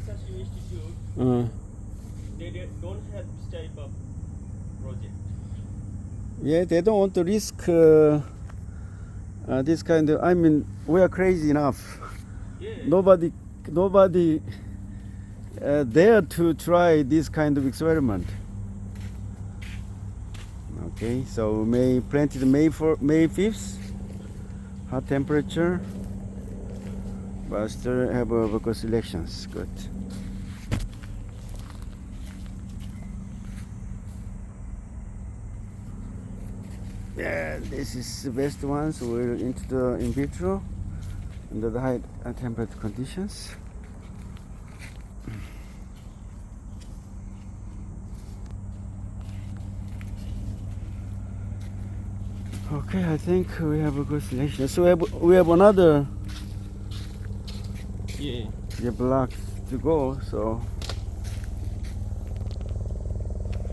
Research Institute, they don't have this type of project. Yeah, they don't want to risk this kind of. I mean, we are crazy enough. Yeah. Nobody dare to try this kind of experiment. Okay, so planted May 5th, hot temperature, but still have vocal selections. Good. Yeah, this is the best one. So we're into the in vitro under the high temperature conditions. Okay, I think we have a good selection. So we have another Yeah. block to go. So